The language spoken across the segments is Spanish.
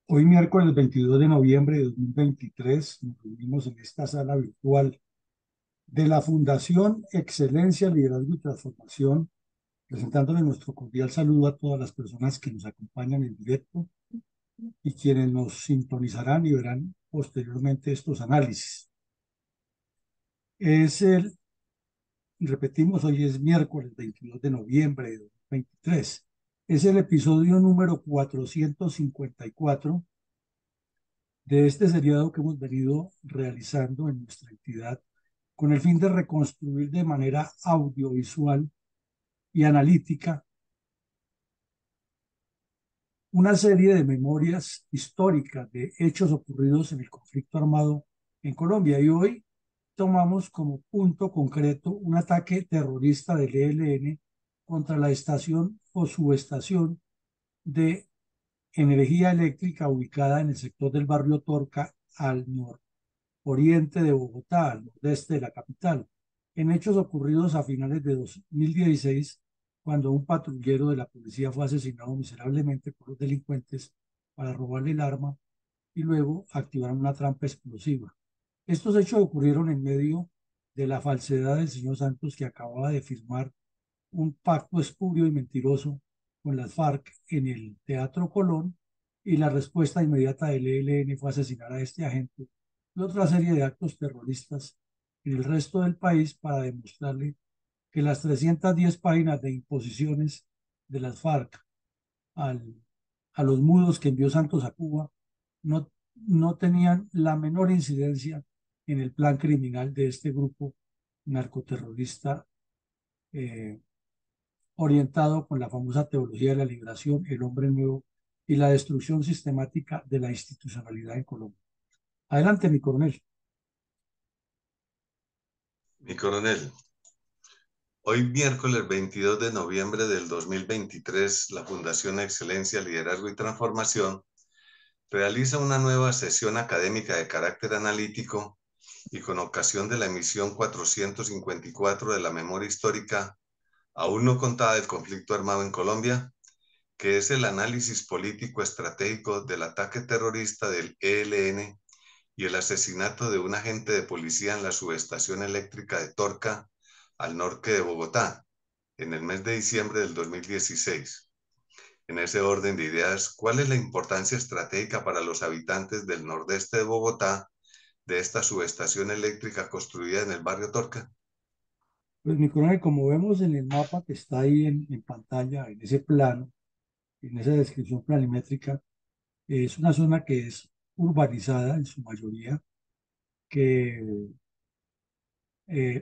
Hoy miércoles 22 de noviembre de 2023 nos reunimos en esta sala virtual de la Fundación Excelencia, Liderazgo y Transformación, presentándole nuestro cordial saludo a todas las personas que nos acompañan en directo y quienes nos sintonizarán y verán posteriormente estos análisis. Es el, repetimos, hoy es miércoles 22 de noviembre de 2023. Es el episodio número 454 de este seriado que hemos venido realizando en nuestra entidad con el fin de reconstruir de manera audiovisual y analítica una serie de memorias históricas de hechos ocurridos en el conflicto armado en Colombia. Y hoy tomamos como punto concreto un ataque terrorista del ELN contra la estación o subestación de energía eléctrica ubicada en el sector del barrio Torca al nororiente de Bogotá, al nordeste de la capital, en hechos ocurridos a finales de 2016, cuando un patrullero de la policía fue asesinado miserablemente por los delincuentes para robarle el arma y luego activaron una trampa explosiva. Estos hechos ocurrieron en medio de la falsedad del señor Santos, que acababa de firmar un pacto espurio y mentiroso con las FARC en el Teatro Colón, y la respuesta inmediata del ELN fue asesinar a este agente y otra serie de actos terroristas en el resto del país para demostrarle que las 310 páginas de imposiciones de las FARC al, a los mudos que envió Santos a Cuba no tenían la menor incidencia en el plan criminal de este grupo narcoterrorista, eh, orientado con la famosa teología de la liberación, el hombre nuevo y la destrucción sistemática de la institucionalidad en Colombia. Adelante, mi coronel. Mi coronel, hoy miércoles 22 de noviembre del 2023, la Fundación Excelencia, Liderazgo y Transformación realiza una nueva sesión académica de carácter analítico y con ocasión de la emisión 454 de la memoria histórica aún no contada del conflicto armado en Colombia, que es el análisis político estratégico del ataque terrorista del ELN y el asesinato de un agente de policía en la subestación eléctrica de Torca, al norte de Bogotá, en el mes de diciembre del 2016. En ese orden de ideas, ¿cuál es la importancia estratégica para los habitantes del nordeste de Bogotá de esta subestación eléctrica construida en el barrio Torca? Pues, mi coronel, como vemos en el mapa que está ahí en pantalla, en ese plano, en esa descripción planimétrica, es una zona que es urbanizada en su mayoría, que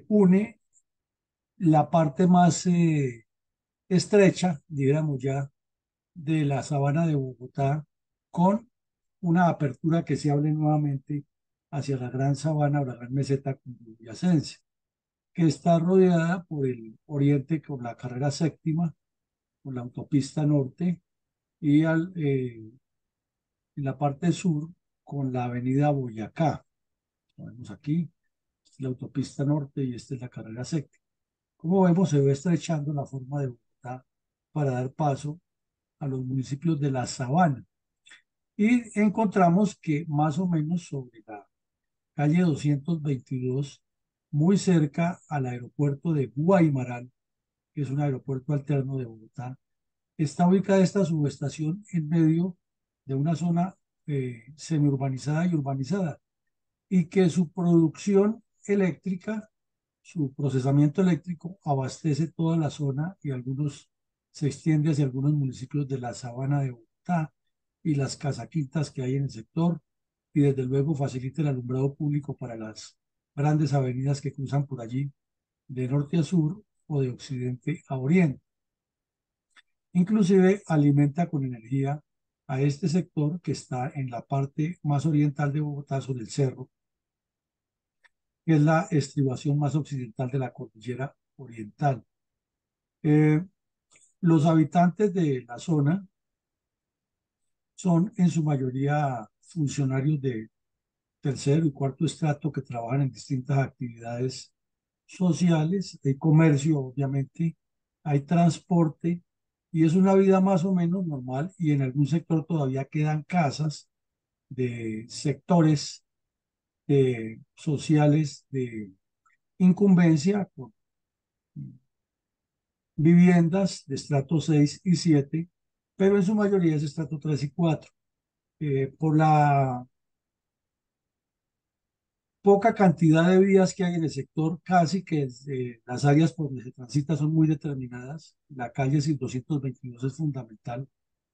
une la parte más estrecha, digamos ya, de la sabana de Bogotá, con una apertura que se abre nuevamente hacia la gran sabana o la gran meseta cundiboyacense, que está rodeada por el oriente con la carrera séptima, con la autopista norte, y en la parte sur con la avenida Boyacá. Lo vemos aquí, esta es la autopista norte y esta es la carrera séptima. Como vemos, se va estrechando la forma de Bogotá para dar paso a los municipios de la sabana. Y encontramos que más o menos sobre la calle 222, muy cerca al aeropuerto de Guaymaral, que es un aeropuerto alterno de Bogotá, está ubicada esta subestación en medio de una zona semiurbanizada y urbanizada, y que su producción eléctrica, su procesamiento eléctrico abastece toda la zona, y algunos se extiende hacia algunos municipios de la sabana de Bogotá y las casaquitas que hay en el sector, y desde luego facilita el alumbrado público para las grandes avenidas que cruzan por allí de norte a sur o de occidente a oriente. Inclusive alimenta con energía a este sector que está en la parte más oriental de Bogotá, sobre el cerro, que es la estribación más occidental de la cordillera oriental. Eh, los habitantes de la zona son en su mayoría funcionarios de tercero y cuarto estrato que trabajan en distintas actividades sociales, hay comercio, obviamente, hay transporte, y es una vida más o menos normal, y en algún sector todavía quedan casas de sectores sociales de incumbencia, con viviendas de estrato 6 y 7, pero en su mayoría es estrato 3 y 4. Por la poca cantidad de vías que hay en el sector, casi que las áreas por donde se transita son muy determinadas. La calle 222 es fundamental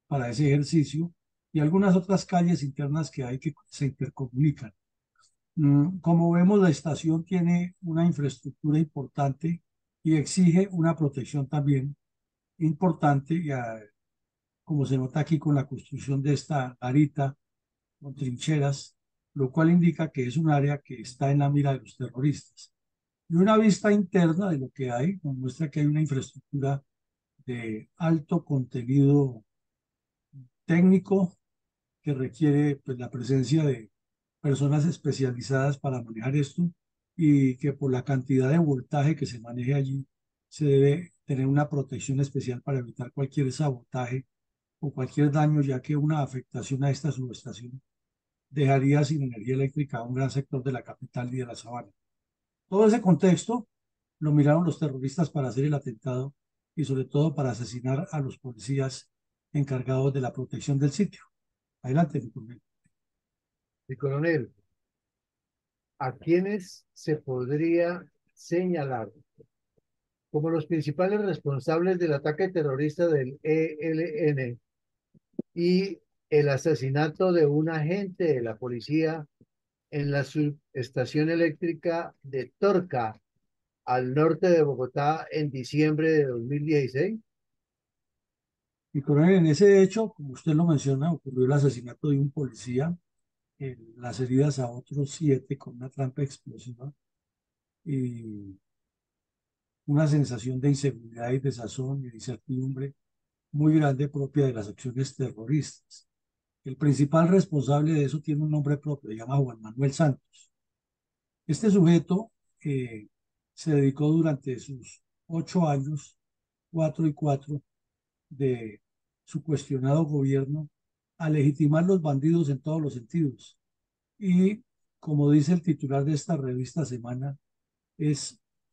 para ese ejercicio y algunas otras calles internas que hay que se intercomunican. Como vemos, la estación tiene una infraestructura importante y exige una protección también importante, como se nota aquí con la construcción de esta garita con trincheras, lo cual indica que es un área que está en la mira de los terroristas. Y una vista interna de lo que hay nos muestra que hay una infraestructura de alto contenido técnico que requiere pues, la presencia de personas especializadas para manejar esto y que por la cantidad de voltaje que se maneje allí se debe tener una protección especial para evitar cualquier sabotaje o cualquier daño, ya que una afectación a esta subestación dejaría sin energía eléctrica a un gran sector de la capital y de la sabana. Todo ese contexto lo miraron los terroristas para hacer el atentado y sobre todo para asesinar a los policías encargados de la protección del sitio. Adelante, mi coronel. Mi coronel, ¿a quiénes se podría señalar como los principales responsables del ataque terrorista del ELN y el asesinato de un agente de la policía en la subestación eléctrica de Torca, al norte de Bogotá, en diciembre de 2016? Mi coronel, en ese hecho, como usted lo menciona, ocurrió el asesinato de un policía, las heridas a otros 7 con una trampa explosiva y una sensación de inseguridad y desazón y de incertidumbre muy grande propia de las acciones terroristas. El principal responsable de eso tiene un nombre propio, se llama Juan Manuel Santos. Este sujeto se dedicó durante sus 8 años, 4 y 4, de su cuestionado gobierno a legitimar los bandidos en todos los sentidos. Y como dice el titular de esta revista Semana,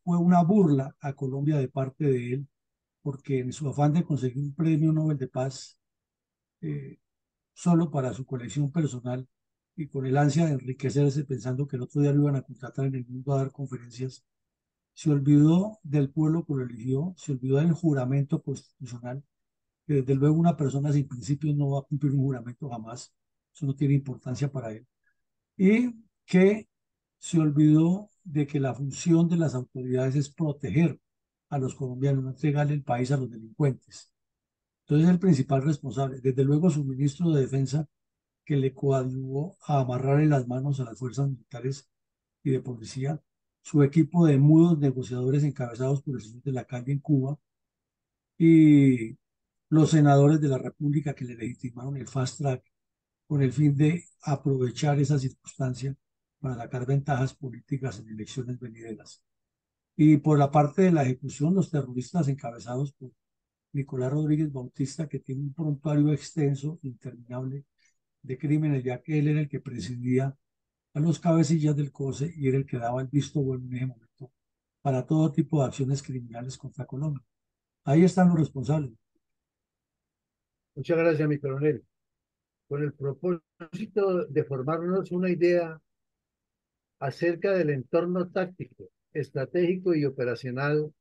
fue una burla a Colombia de parte de él, porque en su afán de conseguir un premio Nobel de Paz, eh, solo para su colección personal y con el ansia de enriquecerse pensando que el otro día lo iban a contratar en el mundo a dar conferencias, se olvidó del pueblo que lo eligió, se olvidó del juramento constitucional, que desde luego una persona sin principios no va a cumplir un juramento jamás, eso no tiene importancia para él, y que se olvidó de que la función de las autoridades es proteger a los colombianos, no entregarle el país a los delincuentes. Entonces, el principal responsable, desde luego su ministro de Defensa, que le coadyuvó a amarrarle las manos a las fuerzas militares y de policía, su equipo de mudos negociadores encabezados por el señor de la Calle en Cuba y los senadores de la República que le legitimaron el fast track con el fin de aprovechar esa circunstancia para sacar ventajas políticas en elecciones venideras. Y por la parte de la ejecución, los terroristas encabezados por Nicolás Rodríguez Bautista, que tiene un prontuario extenso, interminable, de crímenes, ya que él era el que presidía a los cabecillas del COSE y era el que daba el visto bueno en ese momento para todo tipo de acciones criminales contra Colombia. Ahí están los responsables. Muchas gracias, mi coronel. Con el propósito de formarnos una idea acerca del entorno táctico, estratégico y operacional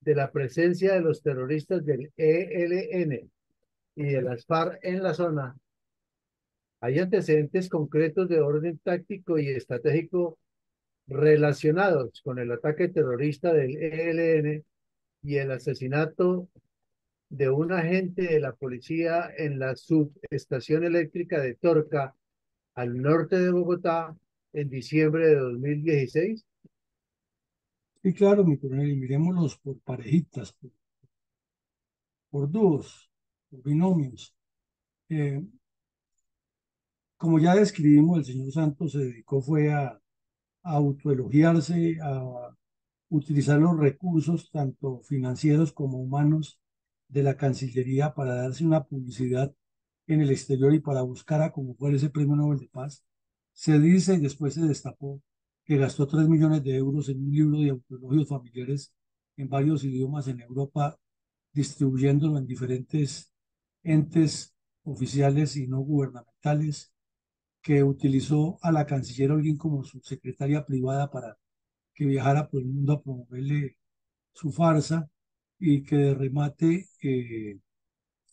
de la presencia de los terroristas del ELN y de las FARC en la zona, hay antecedentes concretos de orden táctico y estratégico relacionados con el ataque terrorista del ELN y el asesinato de un agente de la policía en la subestación eléctrica de Torca, al norte de Bogotá, en diciembre de 2016. Y claro, mi coronel, y miremoslos por parejitas, por dúos, por binomios. Eh, como ya describimos, el señor Santos se dedicó fue a autoelogiarse, a utilizar los recursos, tanto financieros como humanos, de la Cancillería para darse una publicidad en el exterior y para buscar a como fuera ese premio Nobel de Paz. Se dice y después se destapó que gastó 3 millones de euros en un libro de autoelogios familiares en varios idiomas en Europa, distribuyéndolo en diferentes entes oficiales y no gubernamentales, que utilizó a la canciller Holguín como su secretaria privada para que viajara por el mundo a promoverle su farsa y que de remate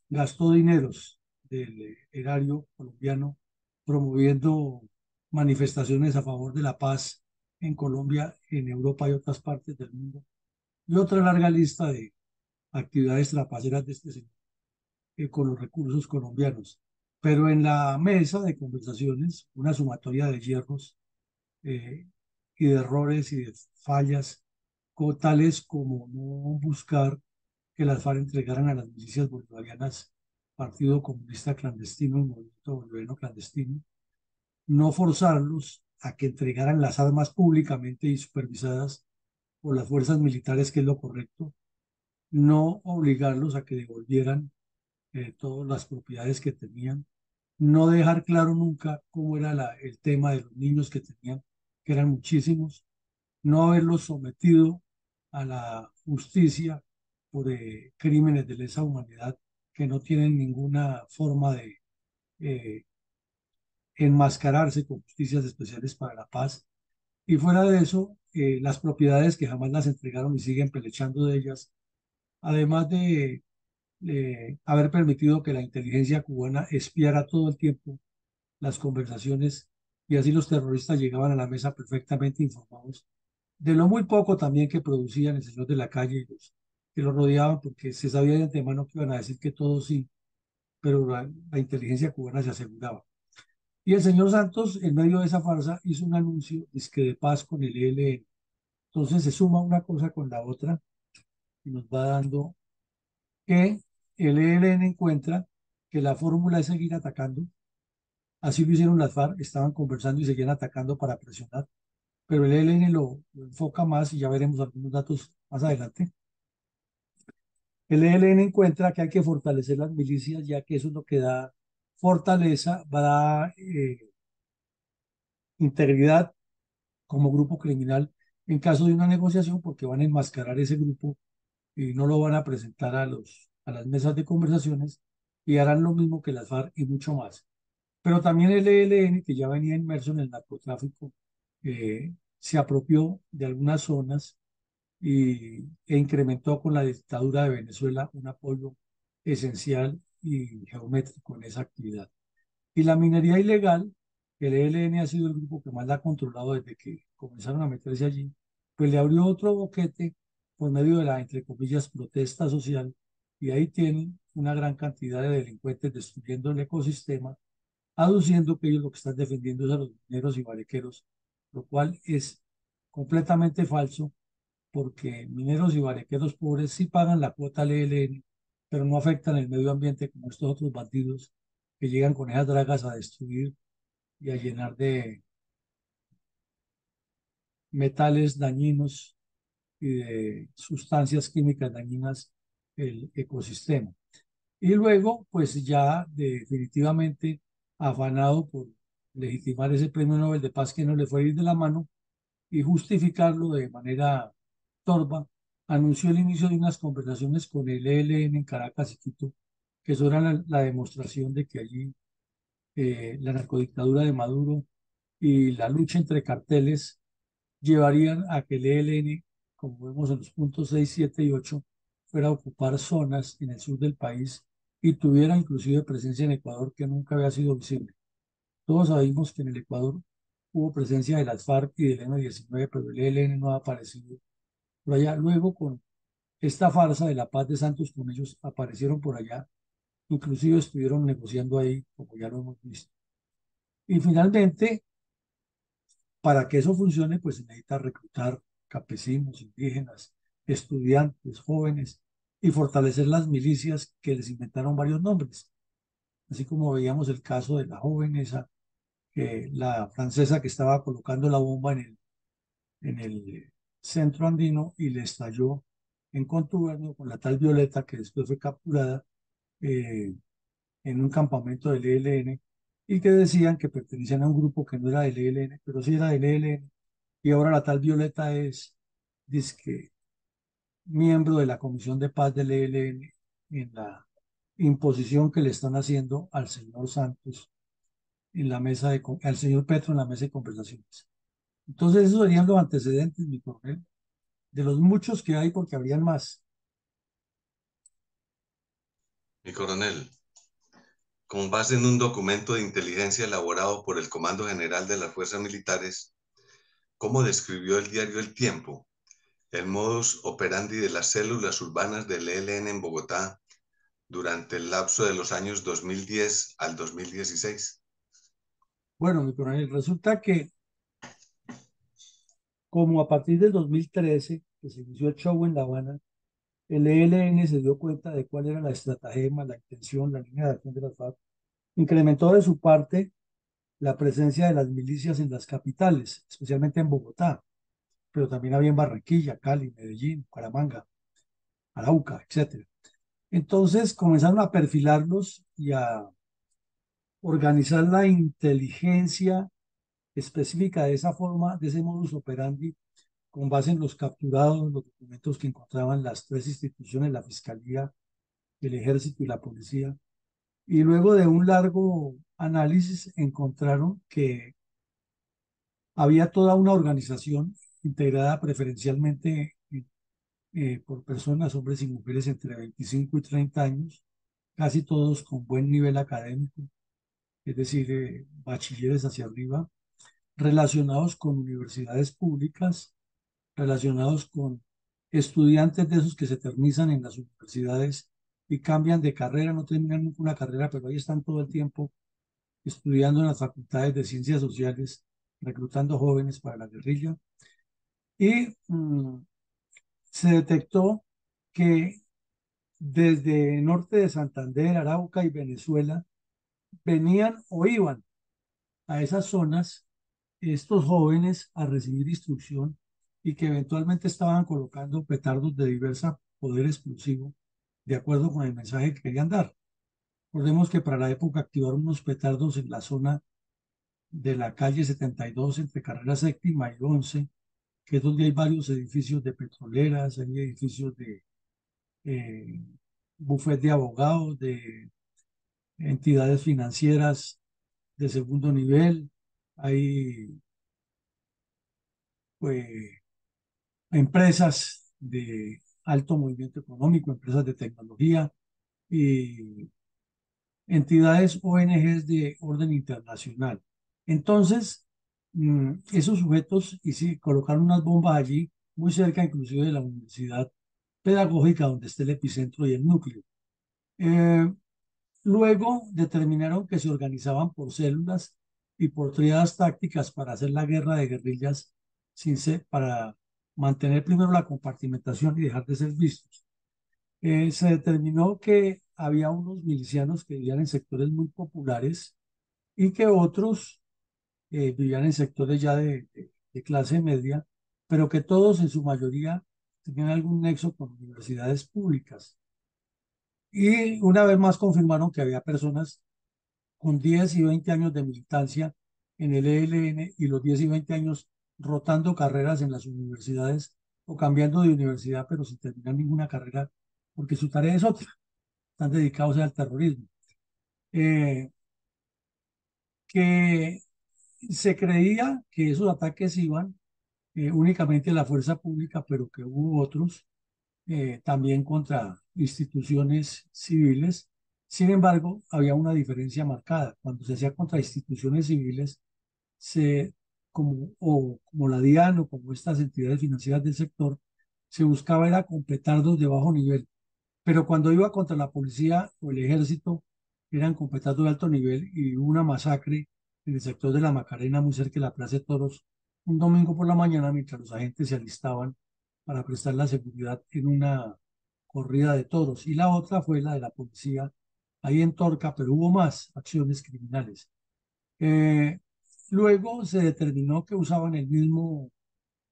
gastó dineros del erario colombiano promoviendo manifestaciones a favor de la paz en Colombia, en Europa y otras partes del mundo. Y otra larga lista de actividades trapaceras de este señor con los recursos colombianos. Pero en la mesa de conversaciones, una sumatoria de hierros eh, y de errores y de fallas, tales como no buscar que las FARC entregaran a las milicias bolivarianas Partido Comunista Clandestino y Movimiento Bolivariano Clandestino, no forzarlos a que entregaran las armas públicamente y supervisadas por las fuerzas militares, que es lo correcto, no obligarlos a que devolvieran todas las propiedades que tenían, no dejar claro nunca cómo era el tema de los niños que tenían, que eran muchísimos, no haberlos sometido a la justicia por crímenes de lesa humanidad que no tienen ninguna forma de eh, enmascararse con justicias especiales para la paz. Y fuera de eso, las propiedades que jamás las entregaron y siguen pelechando de ellas, además de haber permitido que la inteligencia cubana espiara todo el tiempo las conversaciones y así los terroristas llegaban a la mesa perfectamente informados de lo muy poco también que producían el señor de la calle y los que lo rodeaban, porque se sabía de antemano que iban a decir que todo sí, pero la inteligencia cubana se aseguraba. Y el señor Santos, en medio de esa farsa, hizo un anuncio dizque de paz con el ELN. Entonces se suma una cosa con la otra y nos va dando que el ELN encuentra que la fórmula es seguir atacando. Así lo hicieron las FARC, estaban conversando y seguían atacando para presionar, pero el ELN lo enfoca más y ya veremos algunos datos más adelante. El ELN encuentra que hay que fortalecer las milicias, ya que eso es lo que da fortaleza, va a dar integridad como grupo criminal en caso de una negociación, porque van a enmascarar ese grupo y no lo van a presentar a las mesas de conversaciones y harán lo mismo que las FARC y mucho más. Pero también el ELN, que ya venía inmerso en el narcotráfico, se apropió de algunas zonas e incrementó con la dictadura de Venezuela un apoyo esencial y geométrico en esa actividad. Y la minería ilegal, el ELN ha sido el grupo que más la ha controlado desde que comenzaron a meterse allí, pues le abrió otro boquete por medio de la, entre comillas, protesta social, y ahí tienen una gran cantidad de delincuentes destruyendo el ecosistema, aduciendo que ellos lo que están defendiendo es a los mineros y barequeros, lo cual es completamente falso, porque mineros y barequeros pobres sí pagan la cuota al ELN, pero no afectan el medio ambiente como estos otros bandidos que llegan con esas dragas a destruir y a llenar de metales dañinos y de sustancias químicas dañinas el ecosistema. Y luego, pues ya definitivamente afanado por legitimar ese premio Nobel de Paz que no le fue a ir de la mano y justificarlo de manera torva, anunció el inicio de unas conversaciones con el ELN en Caracas y Quito, que eso era la demostración de que allí la narcodictadura de Maduro y la lucha entre carteles llevarían a que el ELN, como vemos en los puntos 6, 7 y 8, fuera a ocupar zonas en el sur del país y tuviera inclusive presencia en Ecuador que nunca había sido visible. Todos sabemos que en el Ecuador hubo presencia de las FARC y del M-19, pero el ELN no ha aparecido por allá. Luego, con esta farsa de la paz de Santos, con ellos aparecieron por allá, inclusive estuvieron negociando ahí, como ya lo hemos visto. Y finalmente, para que eso funcione, pues se necesita reclutar campesinos, indígenas, estudiantes, jóvenes y fortalecer las milicias que les inventaron varios nombres. Así como veíamos el caso de la joven esa, la francesa que estaba colocando la bomba en el centro andino y le estalló en contubernio con la tal Violeta que después fue capturada eh, en un campamento del ELN y que decían que pertenecían a un grupo que no era del ELN, pero sí era del ELN. Y ahora la tal Violeta es, dizque, miembro de la Comisión de Paz del ELN en la imposición que le están haciendo al señor Santos en la mesa al señor Petro en la mesa de conversaciones. Entonces, esos serían los antecedentes, mi coronel, de los muchos que hay, porque habrían más. Mi coronel, con base en un documento de inteligencia elaborado por el Comando General de las Fuerzas Militares, ¿cómo describió el diario El Tiempo el modus operandi de las células urbanas del ELN en Bogotá durante el lapso de los años 2010 al 2016? Bueno, mi coronel, resulta que como a partir del 2013, que se inició el show en La Habana, el ELN se dio cuenta de cuál era la estratagema, la intención, la línea de acción de las FARC, incrementó de su parte la presencia de las milicias en las capitales, especialmente en Bogotá, pero también había en Barranquilla, Cali, Medellín, Bucaramanga, Arauca, etcétera. Entonces comenzaron a perfilarlos y a organizar la inteligencia específica de esa forma, de ese modus operandi, con base en los capturados, los documentos que encontraban las tres instituciones, la Fiscalía, el Ejército y la Policía. Y luego de un largo análisis encontraron que había toda una organización integrada preferencialmente por personas, hombres y mujeres entre 25 y 30 años, casi todos con buen nivel académico, es decir, bachilleres hacia arriba, relacionados con universidades públicas, relacionados con estudiantes de esos que se eternizan en las universidades y cambian de carrera, no terminan nunca una carrera, pero ahí están todo el tiempo estudiando en las facultades de ciencias sociales, reclutando jóvenes para la guerrilla. Y se detectó que desde norte de Santander, Arauca y Venezuela venían o iban a esas zonas estos jóvenes a recibir instrucción y que eventualmente estaban colocando petardos de diversa poder explosivo de acuerdo con el mensaje que querían dar. Recordemos que para la época activaron unos petardos en la zona de la calle 72 entre carrera séptima y 11, que es donde hay varios edificios de petroleras, hay edificios de eh, bufet de abogados, de entidades financieras de segundo nivel, hay pues, empresas de alto movimiento económico, empresas de tecnología y entidades ONGs de orden internacional. Entonces, esos sujetos y sí, colocaron unas bombas allí, muy cerca inclusive de la universidad pedagógica donde está el epicentro y el núcleo. Eh, Luego determinaron que se organizaban por células y por tríadas tácticas para hacer la guerra de guerrillas para mantener primero la compartimentación y dejar de ser vistos. Se determinó que había unos milicianos que vivían en sectores muy populares y que otros vivían en sectores ya de clase media, pero que todos en su mayoría tenían algún nexo con universidades públicas. Y una vez más confirmaron que había personas con 10 y 20 años de militancia en el ELN y los 10 y 20 años rotando carreras en las universidades o cambiando de universidad, pero sin terminar ninguna carrera, porque su tarea es otra, están dedicados al terrorismo. Eh, que se creía que esos ataques iban únicamente a la fuerza pública, pero que hubo otros también contra instituciones civiles. Sin embargo, había una diferencia marcada. Cuando se hacía contra instituciones civiles, se, como la DIAN o como estas entidades financieras del sector, se buscaba era con petardos de bajo nivel. Pero cuando iba contra la policía o el ejército, eran con petardos de alto nivel y hubo una masacre en el sector de la Macarena, muy cerca de la Plaza de Toros, un domingo por la mañana, mientras los agentes se alistaban para prestar la seguridad en una corrida de toros. Y la otra fue la de la policía ahí en Torca, pero hubo más acciones criminales. Eh, Luego se determinó que usaban el mismo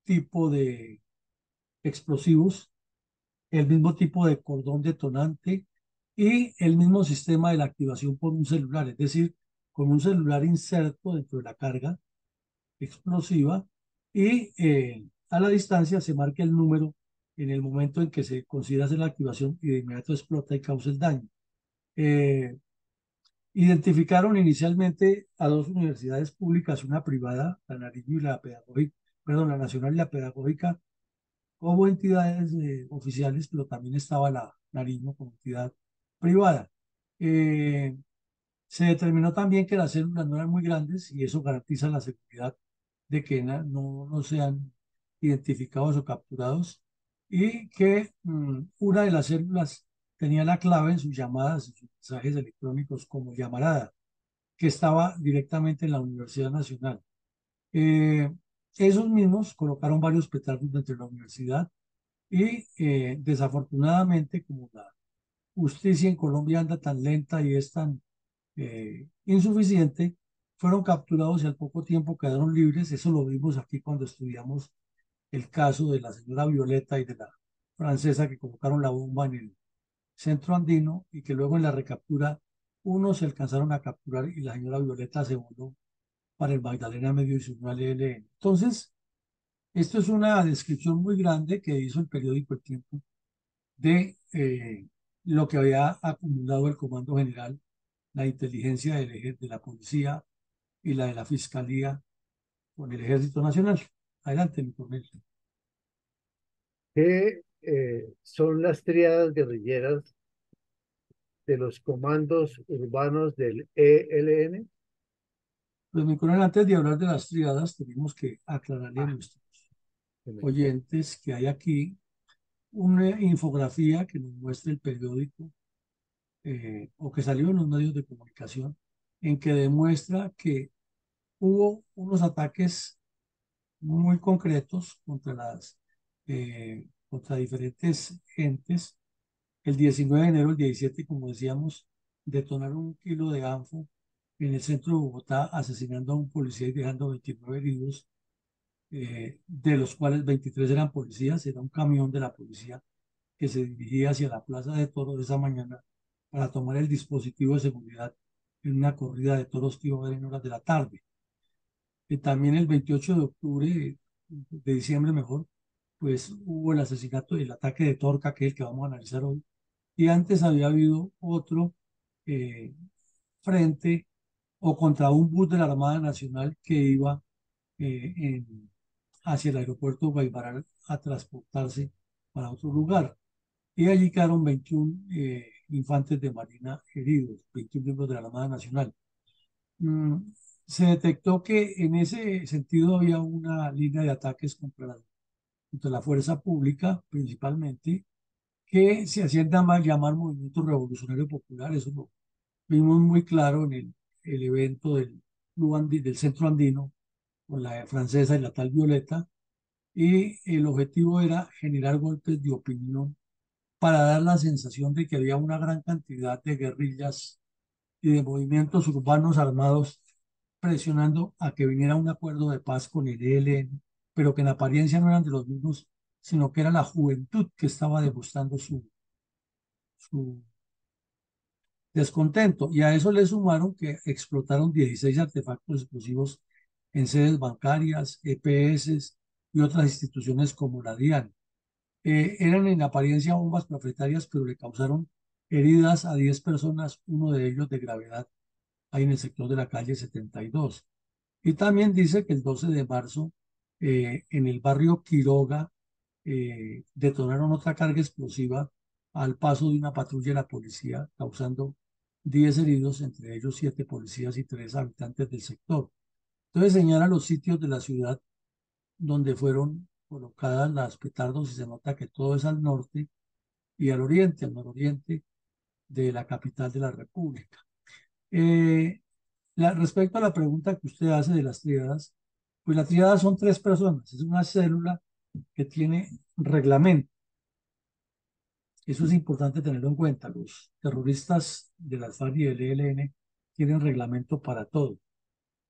tipo de explosivos, el mismo tipo de cordón detonante y el mismo sistema de la activación por un celular, es decir, con un celular inserto dentro de la carga explosiva y a la distancia se marca el número en el momento en que se considera hacer la activación y de inmediato explota y causa el daño. Eh, Identificaron inicialmente a dos universidades públicas, una privada, la Nariño y la Pedagógica, perdón, la Nacional y la Pedagógica, como entidades oficiales, pero también estaba la Nariño como entidad privada. Eh, Se determinó también que las células no eran muy grandes y eso garantiza la seguridad de que no sean identificados o capturados y que una de las células tenía la clave en sus llamadas, en sus mensajes electrónicos como llamarada, que estaba directamente en la Universidad Nacional. Eh, Esos mismos colocaron varios petardos dentro de la universidad y desafortunadamente, como la justicia en Colombia anda tan lenta y es tan insuficiente, fueron capturados y al poco tiempo quedaron libres. Eso lo vimos aquí cuando estudiamos el caso de la señora Violeta y de la francesa que colocaron la bomba en el centro andino y que luego en la recaptura unos se alcanzaron a capturar y la señora Violeta se voló para el Magdalena Medio y se unió al ELN. Entonces, esto es una descripción muy grande que hizo el periódico El Tiempo de lo que había acumulado el Comando General, la inteligencia de la policía y la de la fiscalía con el Ejército Nacional. Adelante, mi coronel. ¿Qué son las tríadas guerrilleras de los comandos urbanos del ELN? Pues, mi coronel, antes de hablar de las triadas, tenemos que aclararle a Ah, nuestros se me quedó. oyentes que hay aquí una infografía que nos muestra el periódico o que salió en los medios de comunicación, en que demuestra que hubo unos ataques muy concretos contra diferentes entes. El 19 de enero, el 17, como decíamos, detonaron 1 kilo de ANFO en el centro de Bogotá, asesinando a un policía y dejando 29 heridos, de los cuales 23 eran policías. Era un camión de la policía que se dirigía hacia la Plaza de Toros esa mañana para tomar el dispositivo de seguridad en una corrida de toros que iba a haber en horas de la tarde. También el 28 de octubre, de diciembre mejor, pues hubo el asesinato y el ataque de Torca, que es el que vamos a analizar hoy. Y antes había habido otro eh, frente o contra un bus de la Armada Nacional que iba hacia el aeropuerto Guaymaral a transportarse para otro lugar. Y allí quedaron 21 infantes de Marina heridos, 21 miembros de la Armada Nacional. Mm, Se detectó que en ese sentido había una línea de ataques contra la fuerza pública, principalmente, que se hacían llamar Movimiento Revolucionario Popular. Eso lo vimos muy claro en el evento del Centro Andino con la francesa y la tal Violeta, y el objetivo era generar golpes de opinión para dar la sensación de que había una gran cantidad de guerrillas y de movimientos urbanos armados presionando a que viniera un acuerdo de paz con el ELN, pero que en apariencia no eran de los mismos, sino que era la juventud que estaba demostrando su descontento. Y a eso le sumaron que explotaron 16 artefactos explosivos en sedes bancarias, EPS y otras instituciones como la DIAN. Eran en apariencia bombas profetarias, pero le causaron heridas a 10 personas, uno de ellos de gravedad, ahí en el sector de la calle 72. Y también dice que el 12 de marzo, en el barrio Quiroga, detonaron otra carga explosiva al paso de una patrulla de la policía, causando 10 heridos, entre ellos 7 policías y 3 habitantes del sector. Entonces señala los sitios de la ciudad donde fueron colocadas las petardos y se nota que todo es al norte y al oriente, al nororiente de la capital de la República. Eh, Respecto a la pregunta que usted hace de las tríadas, pues la tríada son 3 personas, es una célula que tiene reglamento. Eso es importante tenerlo en cuenta. Los terroristas de las FARC y del ELN tienen reglamento para todo.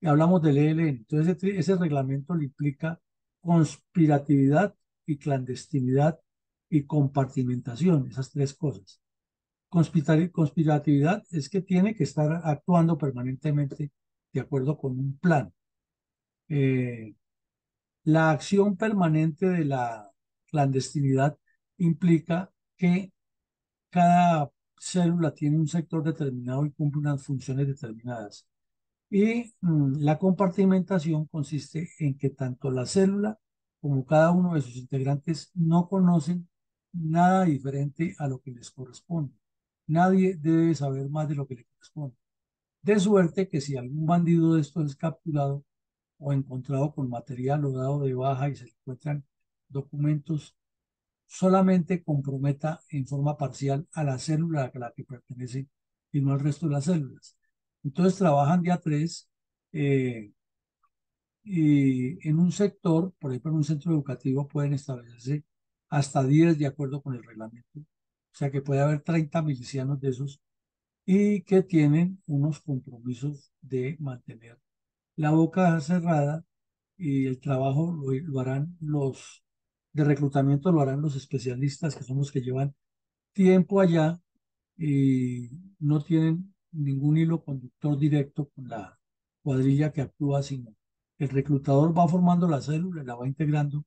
Y hablamos del ELN, entonces ese reglamento le implica conspiratividad y clandestinidad y compartimentación, esas 3 cosas. Conspiratividad es que tiene que estar actuando permanentemente de acuerdo con un plan. Eh, la acción permanente de la clandestinidad implica que cada célula tiene un sector determinado y cumple unas funciones determinadas. Y la compartimentación consiste en que tanto la célula como cada uno de sus integrantes no conocen nada diferente a lo que les corresponde. Nadie debe saber más de lo que le corresponde. De suerte que si algún bandido de estos es capturado o encontrado con material o dado de baja y se le encuentran documentos, solamente comprometa en forma parcial a la célula a la que pertenece y no al resto de las células. Entonces trabajan de a tres eh, y en un sector, por ejemplo, en un centro educativo pueden establecerse hasta 10 de acuerdo con el reglamento. O sea que puede haber 30 milicianos de esos y que tienen unos compromisos de mantener la boca cerrada y el trabajo lo harán los de reclutamiento, lo harán los especialistas que son los que llevan tiempo allá y no tienen ningún hilo conductor directo con la cuadrilla que actúa, sino el reclutador va formando la célula, la va integrando,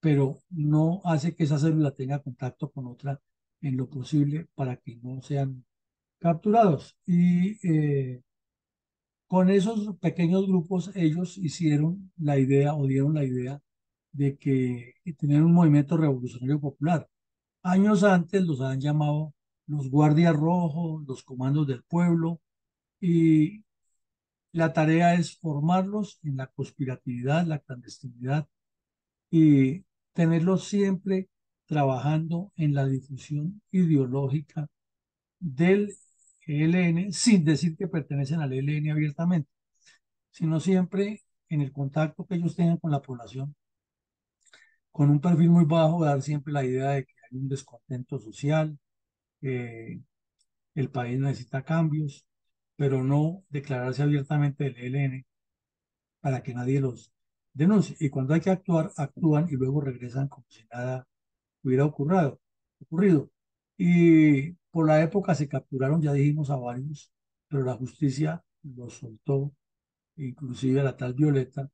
pero no hace que esa célula tenga contacto con otra en lo posible para que no sean capturados. Y con esos pequeños grupos ellos hicieron la idea o dieron la idea de que tenían un movimiento revolucionario popular. Años antes los han llamado los guardias rojos, los comandos del pueblo, y la tarea es formarlos en la conspiratividad, la clandestinidad y tenerlos siempre trabajando en la difusión ideológica del ELN, sin decir que pertenecen al ELN abiertamente, sino siempre en el contacto que ellos tengan con la población, con un perfil muy bajo, dar siempre la idea de que hay un descontento social, eh, el país necesita cambios, pero no declararse abiertamente del ELN para que nadie los denuncie. Y cuando hay que actuar, actúan y luego regresan como si nada hubiera ocurrido. Y por la época se capturaron, ya dijimos, a varios, pero la justicia los soltó, inclusive a la tal Violeta,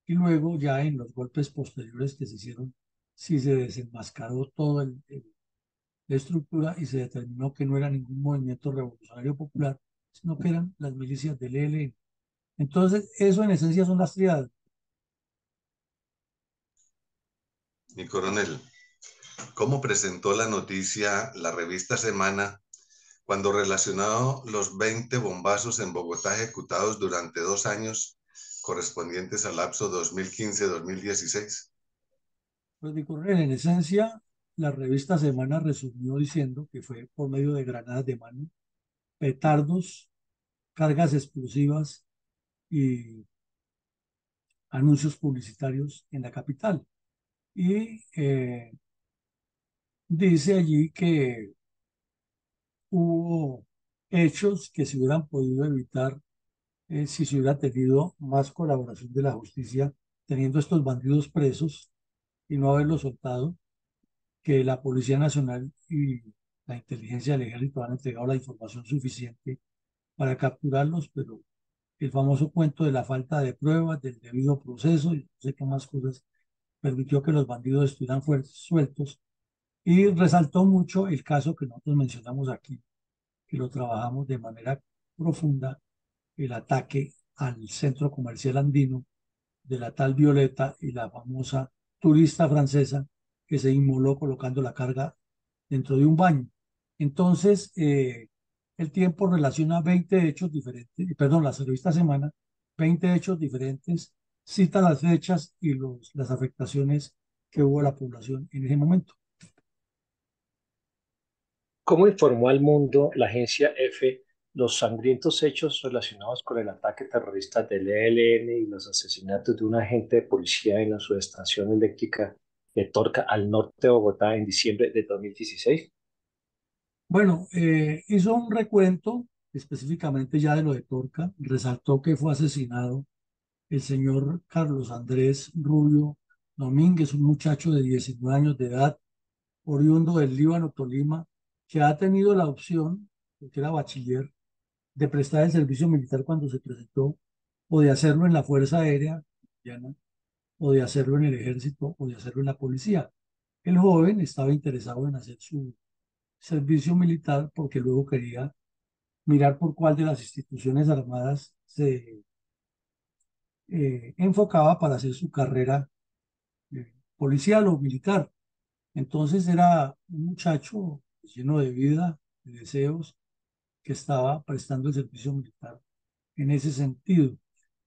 y luego ya en los golpes posteriores que se hicieron, sí se desenmascaró todo la estructura y se determinó que no era ningún movimiento revolucionario popular, sino que eran las milicias del ELN. Entonces, eso en esencia son las triadas. Mi coronel, ¿cómo presentó la noticia la revista Semana cuando relacionó los 20 bombazos en Bogotá ejecutados durante 2 años correspondientes al lapso 2015-2016? Pues mi coronel, en esencia, la revista Semana resumió diciendo que fue por medio de granadas de mano, petardos, cargas explosivas y anuncios publicitarios en la capital. Y dice allí que hubo hechos que se hubieran podido evitar si se hubiera tenido más colaboración de la justicia, teniendo estos bandidos presos y no haberlos soltado, que la Policía Nacional y la inteligencia del ejército han entregado la información suficiente para capturarlos, pero el famoso cuento de la falta de pruebas, del debido proceso y no sé qué más cosas permitió que los bandidos estuvieran sueltos y resaltó mucho el caso que nosotros mencionamos aquí, que lo trabajamos de manera profunda, el ataque al centro comercial andino de la tal Violeta y la famosa turista francesa que se inmoló colocando la carga dentro de un baño. Entonces, el tiempo relaciona 20 hechos diferentes, perdón, la revista Semana, 20 hechos diferentes, cita las fechas y las afectaciones que hubo a la población en ese momento. ¿Cómo informó al mundo la agencia EFE los sangrientos hechos relacionados con el ataque terrorista del ELN y los asesinatos de un agente de policía en la subestación eléctrica de Torca al norte de Bogotá en diciembre de 2016? Bueno, hizo un recuento específicamente ya de lo de Torca, resaltó que fue asesinado el señor Carlos Andrés Rubio Domínguez, un muchacho de 19 años de edad, oriundo del Líbano, Tolima, que ha tenido la opción, porque era bachiller, de prestar el servicio militar cuando se presentó, o de hacerlo en la Fuerza Aérea colombiana, o de hacerlo en el ejército, o de hacerlo en la policía. El joven estaba interesado en hacer su servicio militar porque luego quería mirar por cuál de las instituciones armadas se enfocaba para hacer su carrera policial o militar. Entonces era un muchacho lleno de vida, de deseos, que estaba prestando el servicio militar en ese sentido.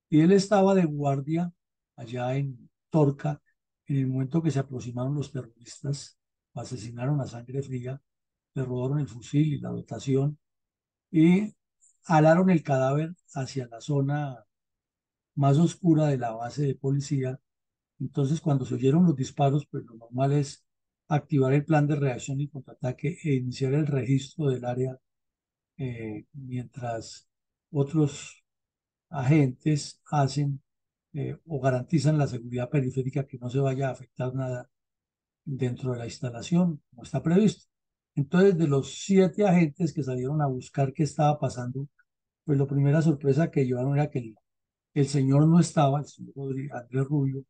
Y él estaba de guardia allá en Torca en el momento que se aproximaron los terroristas, asesinaron a sangre fría, le robaron el fusil y la dotación y alaron el cadáver hacia la zona más oscura de la base de policía. Entonces, cuando se oyeron los disparos, pues lo normal es activar el plan de reacción y contraataque e iniciar el registro del área mientras otros agentes hacen o garantizan la seguridad periférica, que no se vaya a afectar nada dentro de la instalación, como está previsto. Entonces, de los 7 agentes que salieron a buscar qué estaba pasando, pues la primera sorpresa que llevaron era que el señor no estaba, el señor Andrés Rubio,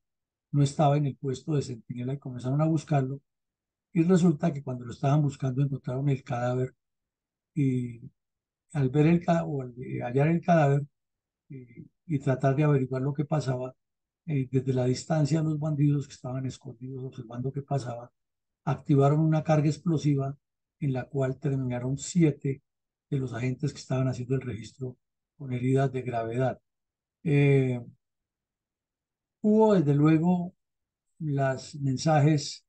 no estaba en el puesto de centinela y comenzaron a buscarlo. Y resulta que cuando lo estaban buscando encontraron el cadáver y al ver o al hallar el cadáver y tratar de averiguar lo que pasaba, desde la distancia los bandidos que estaban escondidos observando qué pasaba, activaron una carga explosiva en la cual terminaron 7 de los agentes que estaban haciendo el registro con heridas de gravedad. Eh, Hubo desde luego los mensajes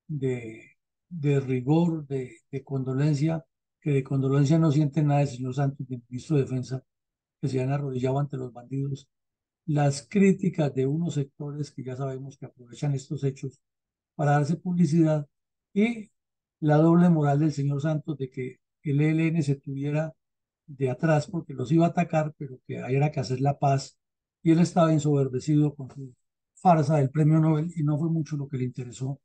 de, de rigor, de condolencia, que de condolencia no siente nada el señor Santos, el ministro de Defensa, que se han arrodillado ante los bandidos. Las críticas de unos sectores que ya sabemos que aprovechan estos hechos para darse publicidad y la doble moral del señor Santos de que el ELN se tuviera de atrás porque los iba a atacar, pero que era que hacer la paz y él estaba ensoberbecido con su farsa del premio Nobel y no fue mucho lo que le interesó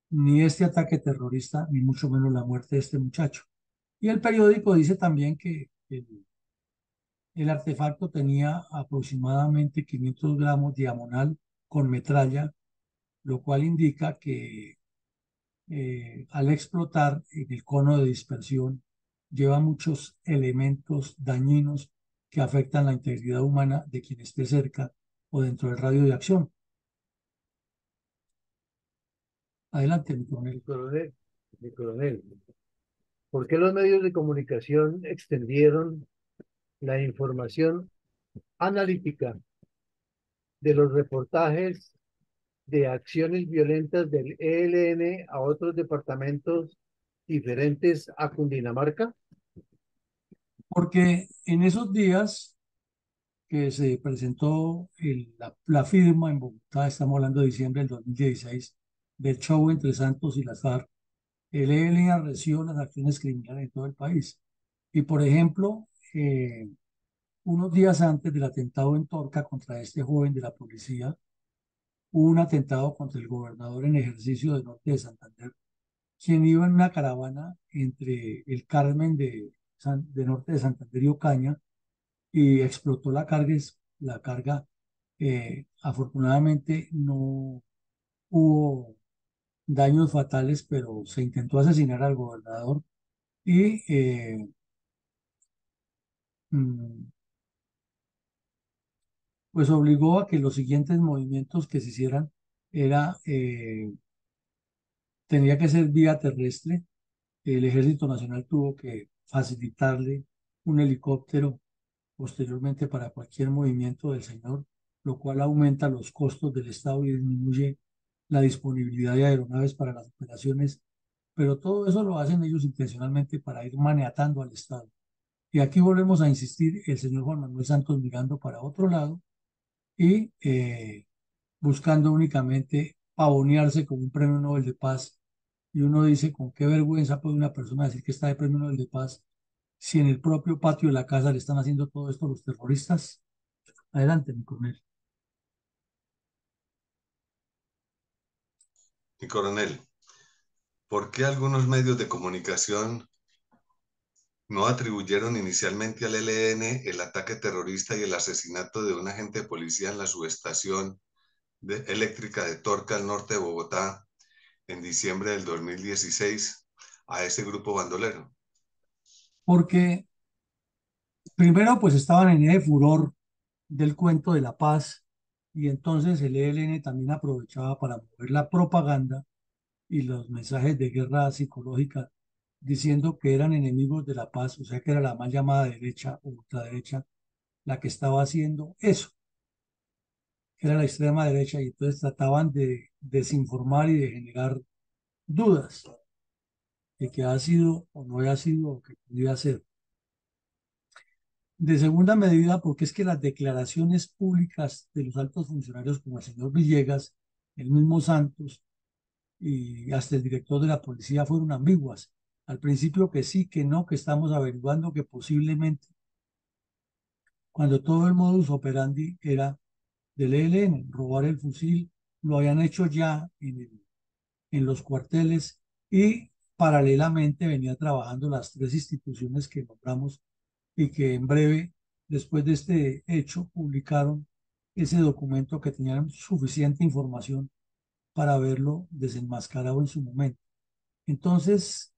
ni este ataque terrorista, ni mucho menos la muerte de este muchacho. Y el periódico dice también que el artefacto tenía aproximadamente 500 gramos diagonal con metralla, lo cual indica que al explotar en el cono de dispersión lleva muchos elementos dañinos que afectan la integridad humana de quien esté cerca o dentro del radio de acción. Adelante, mi coronel. Mi coronel, ¿por qué los medios de comunicación extendieron la información analítica de los reportajes de acciones violentas del ELN a otros departamentos diferentes a Cundinamarca? Porque en esos días que se presentó la firma en Bogotá, estamos hablando de diciembre del 2016, del show entre Santos y las FARC, el ELN arreció las acciones criminales en todo el país. Y por ejemplo, unos días antes del atentado en Torca contra este joven de la policía, hubo un atentado contra el gobernador en ejercicio de Norte de Santander, quien iba en una caravana entre el Carmen de Norte de Santander y Ocaña y explotó la carga. Afortunadamente no hubo daños fatales, pero se intentó asesinar al gobernador y mm, pues obligó a que los siguientes movimientos que se hicieran era, tenía que ser vía terrestre. El Ejército Nacional tuvo que facilitarle un helicóptero posteriormente para cualquier movimiento del señor, lo cual aumenta los costos del Estado y disminuye la disponibilidad de aeronaves para las operaciones, pero todo eso lo hacen ellos intencionalmente para ir maniatando al Estado. Y aquí volvemos a insistir, el señor Juan Manuel Santos mirando para otro lado y buscando únicamente pavonearse con un premio Nobel de Paz. Y uno dice, ¿con qué vergüenza puede una persona decir que está de premio Nobel de Paz si en el propio patio de la casa le están haciendo todo esto a los terroristas? Adelante, mi coronel. Mi coronel, ¿por qué algunos medios de comunicación no atribuyeron inicialmente al ELN el ataque terrorista y el asesinato de un agente de policía en la subestación eléctrica de Torca, al norte de Bogotá, en diciembre del 2016, a ese grupo bandolero? Porque primero pues estaban en ese furor del cuento de la paz y entonces el ELN también aprovechaba para mover la propaganda y los mensajes de guerra psicológica diciendo que eran enemigos de la paz, o sea que era la mal llamada derecha o ultraderecha la que estaba haciendo eso, que era la extrema derecha y entonces trataban de desinformar y de generar dudas de que ha sido o no ha sido o que podía ser. De segunda medida, porque es que las declaraciones públicas de los altos funcionarios como el señor Villegas, el mismo Santos y hasta el director de la policía fueron ambiguas. Al principio que sí, que no, que estamos averiguando que posiblemente, cuando todo el modus operandi era del ELN, robar el fusil, lo habían hecho ya en los cuarteles y paralelamente venía trabajando las tres instituciones que nombramos y que en breve, después de este hecho, publicaron ese documento que tenían suficiente información para verlo desenmascarado en su momento. Entonces,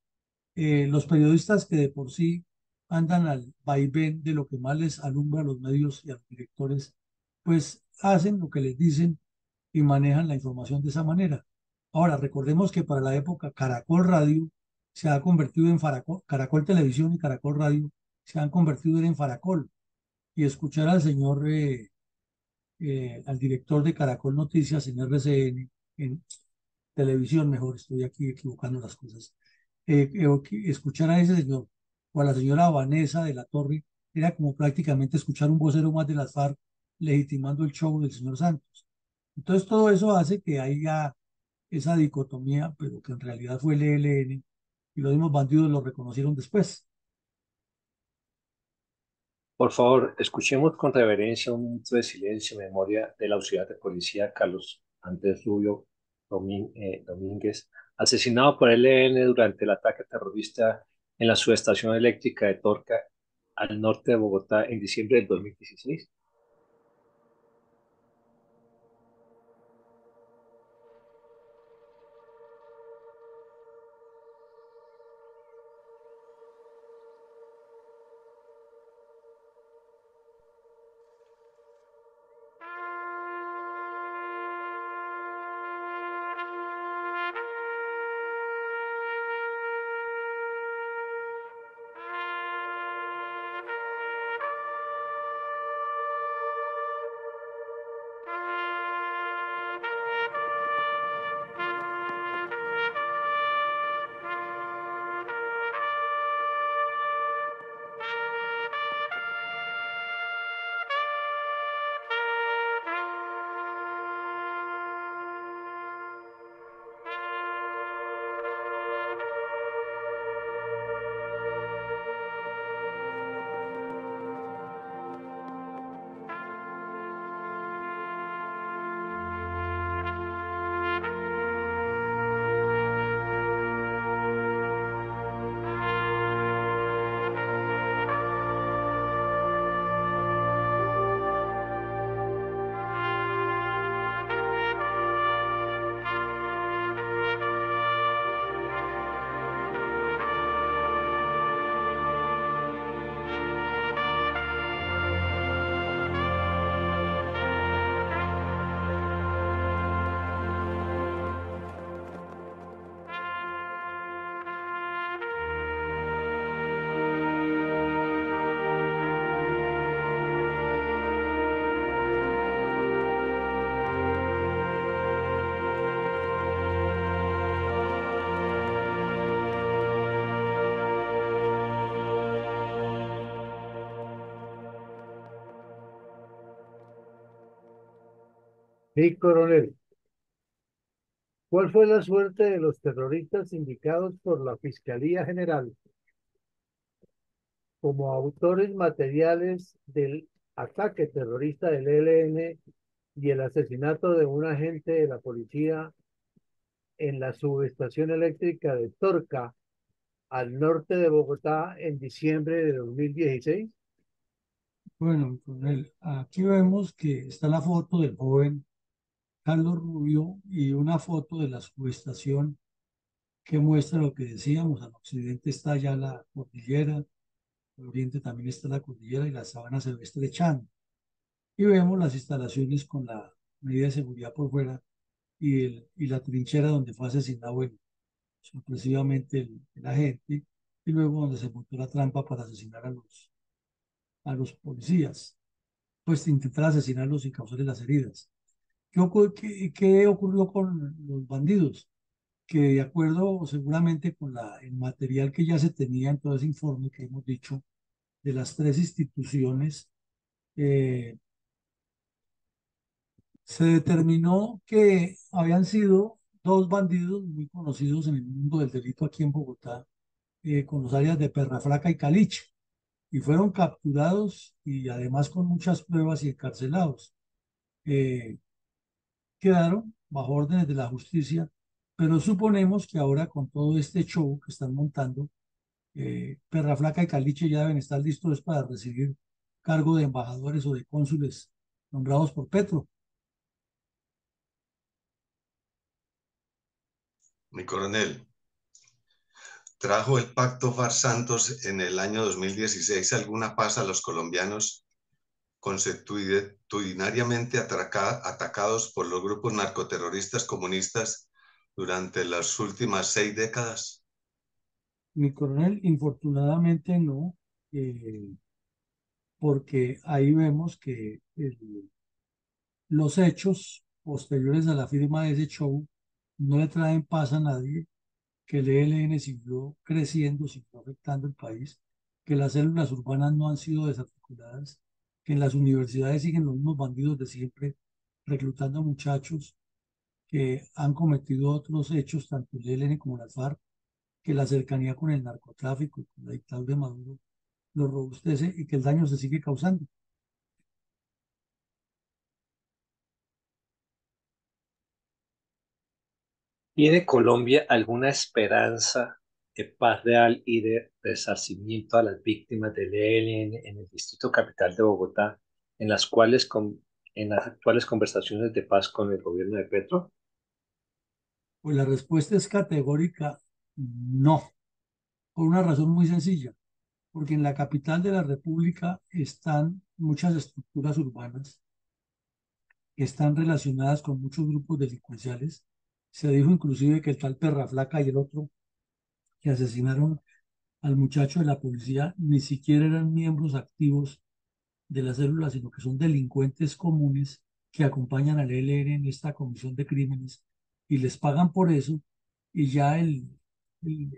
los periodistas que de por sí andan al vaivén de lo que más les alumbra a los medios y a los directores, pues hacen lo que les dicen y manejan la información de esa manera. Ahora, recordemos que para la época Caracol Radio se ha convertido en Caracol Televisión y Caracol Radio se han convertido en Faracol. Y escuchar al señor, al director de Caracol Noticias en RCN, en televisión, mejor, estoy aquí equivocando las cosas, escuchar a ese señor o a la señora Vanessa de la Torre era como prácticamente escuchar un vocero más de las FARC legitimando el show del señor Santos. Entonces todo eso hace que haya esa dicotomía, pero que en realidad fue el ELN y los mismos bandidos lo reconocieron después. Por favor, escuchemos con reverencia un minuto de silencio en memoria del auxiliar de policía Carlos Andrés Rubio Domínguez, asesinado por el ELN durante el ataque terrorista en la subestación eléctrica de Torca, al norte de Bogotá, en diciembre del 2016. Sí, coronel. ¿Cuál fue la suerte de los terroristas indicados por la Fiscalía General como autores materiales del ataque terrorista del ELN y el asesinato de un agente de la policía en la subestación eléctrica de Torca, al norte de Bogotá en diciembre de 2016? Bueno, coronel, aquí vemos que está la foto del joven Carlos Rubio y una foto de la subestación que muestra lo que decíamos. Al occidente está ya la cordillera, al oriente también está la cordillera y la sabana se ve estrechando. Y vemos las instalaciones con la medida de seguridad por fuera y la trinchera donde fue asesinado sorpresivamente el agente y luego donde se montó la trampa para asesinar a los policías, pues intentar asesinarlos y causarles las heridas. ¿Qué ocurrió con los bandidos? Que de acuerdo seguramente con el material que ya se tenía en todo ese informe que hemos dicho de las tres instituciones, eh, se determinó que habían sido dos bandidos muy conocidos en el mundo del delito aquí en Bogotá, con los áreas de Perraflaca y Caliche, y fueron capturados y además con muchas pruebas y encarcelados. Eh, Quedaron bajo órdenes de la justicia, pero suponemos que ahora con todo este show que están montando, Perraflaca y Caliche ya deben estar listos para recibir cargo de embajadores o de cónsules nombrados por Petro. Mi coronel, ¿trajo el pacto FARC-Santos en el año 2016 alguna paz a los colombianos consuetudinariamente atacados por los grupos narcoterroristas comunistas durante las últimas 6 décadas? Mi coronel, infortunadamente no, porque ahí vemos que los hechos posteriores a la firma de ese show no le traen paz a nadie, que el ELN siguió creciendo, siguió afectando el país, que las células urbanas no han sido desarticuladas, que en las universidades siguen los mismos bandidos de siempre reclutando muchachos que han cometido otros hechos, tanto el ELN como la FARC, que la cercanía con el narcotráfico y con la dictadura de Maduro lo robustece y que el daño se sigue causando. ¿Tiene Colombia alguna esperanza de paz real y de resarcimiento a las víctimas del ELN en el Distrito Capital de Bogotá, en en las actuales conversaciones de paz con el gobierno de Petro? Pues la respuesta es categórica no, por una razón muy sencilla, porque en la capital de la República están muchas estructuras urbanas que están relacionadas con muchos grupos delincuenciales. Se dijo inclusive que el tal Perraflaca y el otro que asesinaron al muchacho de la policía ni siquiera eran miembros activos de la célula, sino que son delincuentes comunes que acompañan al ELN en esta comisión de crímenes y les pagan por eso y ya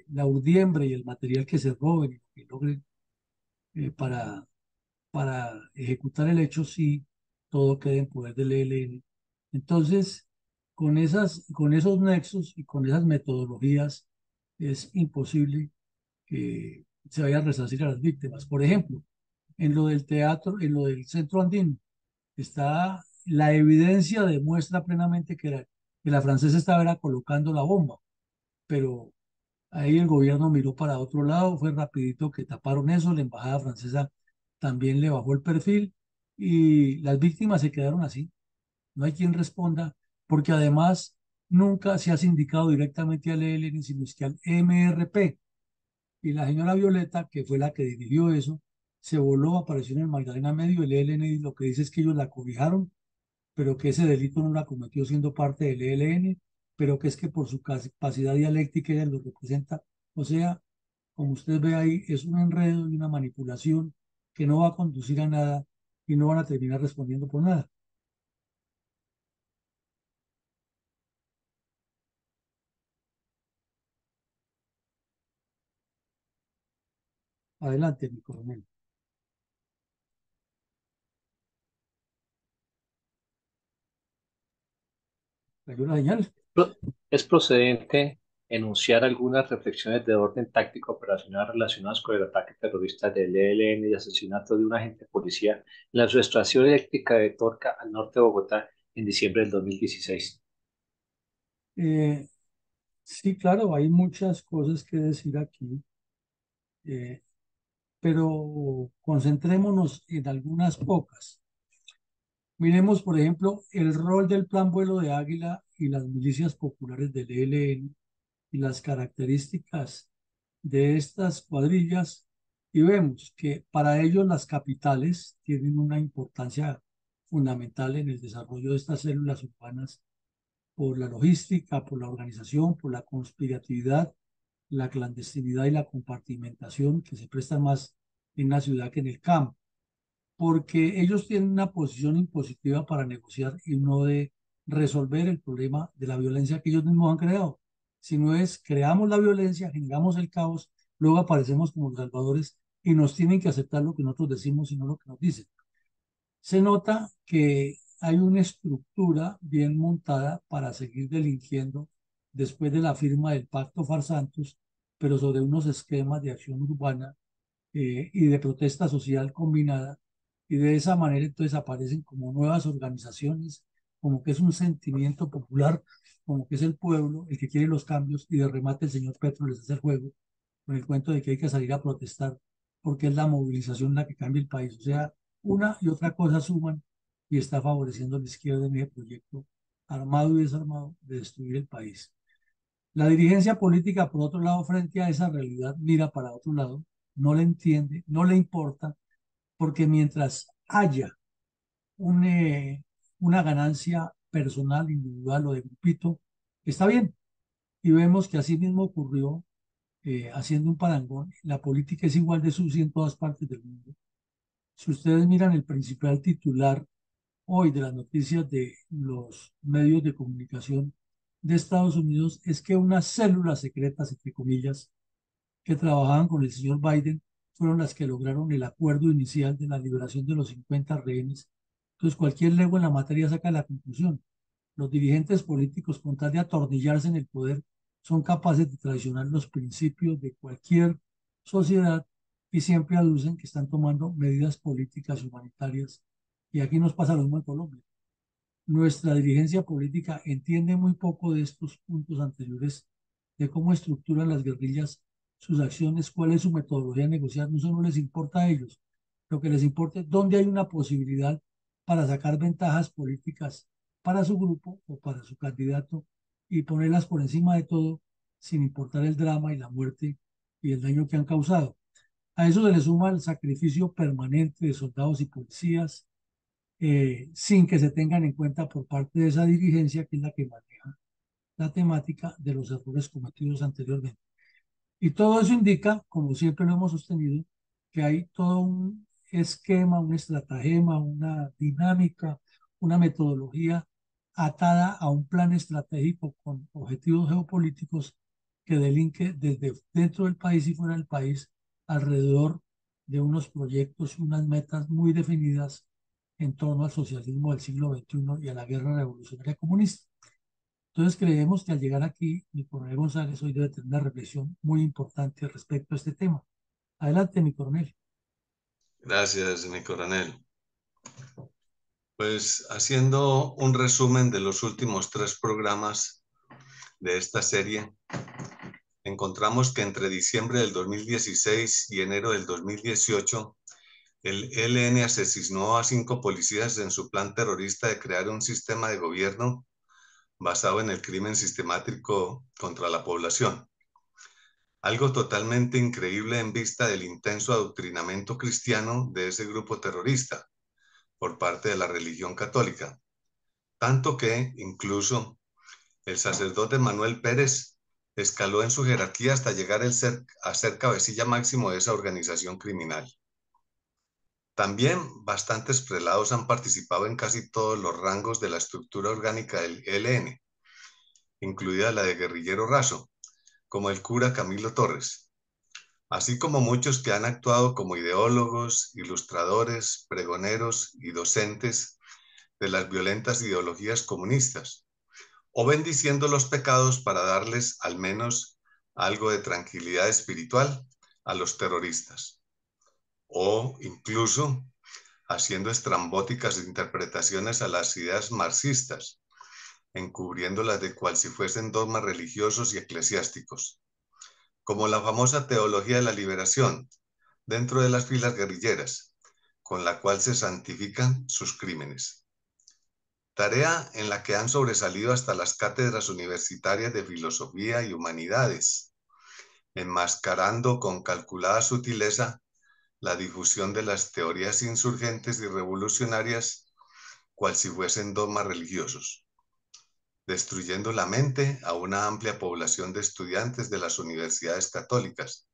la urdiembre y el material que se roben y que logren eh, para, para ejecutar el hecho, sí, todo queda en poder del ELN. Entonces, con esos nexos y con esas metodologías, es imposible que se vaya a resarcir a las víctimas. Por ejemplo, en lo del teatro, en lo del centro andino, está la evidencia demuestra plenamente que la francesa estaba era colocando la bomba, pero ahí el gobierno miró para otro lado, fue rapidito que taparon eso, la embajada francesa también le bajó el perfil y las víctimas se quedaron así. No hay quien responda, porque además nunca se ha sindicado directamente al ELN, sino es que al MRP. Y la señora Violeta, que fue la que dirigió eso, se voló, apareció en el Magdalena Medio, el ELN, y lo que dice es que ellos la cobijaron, pero que ese delito no la cometió siendo parte del ELN, pero que es que por su capacidad dialéctica ella lo representa. O sea, como usted ve ahí, es un enredo y una manipulación que no va a conducir a nada y no van a terminar respondiendo por nada. Adelante, mi coronel. ¿Cayó la señal? ¿Es procedente enunciar algunas reflexiones de orden táctico operacional relacionadas con el ataque terrorista del ELN y asesinato de un agente de policía en la subestación eléctrica de Torca al norte de Bogotá en diciembre del 2016? Sí, claro, hay muchas cosas que decir aquí. pero concentrémonos en algunas pocas. Miremos, por ejemplo, el rol del Plan Vuelo de Águila y las milicias populares del ELN y las características de estas cuadrillas, y vemos que para ellos las capitales tienen una importancia fundamental en el desarrollo de estas células urbanas por la logística, por la organización, por la conspiratividad, la clandestinidad y la compartimentación que se prestan más en la ciudad que en el campo, porque ellos tienen una posición impositiva para negociar y no de resolver el problema de la violencia que ellos mismos han creado, sino es creamos la violencia, generamos el caos, luego aparecemos como los salvadores y nos tienen que aceptar lo que nosotros decimos y no lo que nos dicen. Se nota que hay una estructura bien montada para seguir delinquiendo después de la firma del Pacto Farsantos, pero sobre unos esquemas de acción urbana y de protesta social combinada, y de esa manera entonces aparecen como nuevas organizaciones, como que es un sentimiento popular, como que es el pueblo el que quiere los cambios, y de remate el señor Petro les hace el juego con el cuento de que hay que salir a protestar porque es la movilización la que cambia el país. O sea, una y otra cosa suman y está favoreciendo a la izquierda en ese proyecto armado y desarmado de destruir el país. La dirigencia política, por otro lado, frente a esa realidad, mira para otro lado, no le entiende, no le importa, porque mientras haya un, una ganancia personal, individual o de grupito, está bien. Y vemos que así mismo ocurrió, haciendo un parangón, la política es igual de sucia en todas partes del mundo. Si ustedes miran el principal titular hoy de las noticias de los medios de comunicación de Estados Unidos, es que unas células secretas, entre comillas, que trabajaban con el señor Biden fueron las que lograron el acuerdo inicial de la liberación de los 50 rehenes. Entonces, cualquier lego en la materia saca la conclusión. Los dirigentes políticos, con tal de atornillarse en el poder, son capaces de traicionar los principios de cualquier sociedad y siempre aducen que están tomando medidas políticas y humanitarias. Y aquí nos pasa lo mismo en Colombia. Nuestra dirigencia política entiende muy poco de estos puntos anteriores, de cómo estructuran las guerrillas sus acciones, cuál es su metodología de negociar. No solo les importa a ellos, lo que les importa es dónde hay una posibilidad para sacar ventajas políticas para su grupo o para su candidato y ponerlas por encima de todo sin importar el drama y la muerte y el daño que han causado. A eso se le suma el sacrificio permanente de soldados y policías, sin que se tengan en cuenta por parte de esa dirigencia que es la que maneja la temática de los errores cometidos anteriormente. Y todo eso indica, como siempre lo hemos sostenido, que hay todo un esquema, un estratagema, una dinámica, una metodología atada a un plan estratégico con objetivos geopolíticos que delinque desde dentro del país y fuera del país alrededor de unos proyectos y unas metas muy definidas en torno al socialismo del siglo XXI y a la guerra revolucionaria comunista. Entonces creemos que al llegar aquí, mi coronel González hoy debe tener una reflexión muy importante respecto a este tema. Adelante, mi coronel. Gracias, mi coronel. Pues haciendo un resumen de los últimos 3 programas de esta serie, encontramos que entre diciembre del 2016 y enero del 2018, el ELN asesinó a 5 policías en su plan terrorista de crear un sistema de gobierno basado en el crimen sistemático contra la población. Algo totalmente increíble en vista del intenso adoctrinamiento cristiano de ese grupo terrorista por parte de la religión católica. Tanto que incluso el sacerdote Manuel Pérez escaló en su jerarquía hasta llegar a ser cabecilla máximo de esa organización criminal. También bastantes prelados han participado en casi todos los rangos de la estructura orgánica del ELN, incluida la de guerrillero raso, como el cura Camilo Torres, así como muchos que han actuado como ideólogos, ilustradores, pregoneros y docentes de las violentas ideologías comunistas, o bendiciendo los pecados para darles al menos algo de tranquilidad espiritual a los terroristas, o incluso haciendo estrambóticas interpretaciones a las ideas marxistas, encubriéndolas de cual si fuesen dogmas religiosos y eclesiásticos. como la famosa teología de la liberación dentro de las filas guerrilleras, con la cual se santifican sus crímenes. Tarea en la que han sobresalido hasta las cátedras universitarias de filosofía y humanidades, enmascarando con calculada sutileza la difusión de las teorías insurgentes y revolucionarias, cual si fuesen dogmas religiosos, destruyendo la mente a una amplia población de estudiantes de las universidades católicas,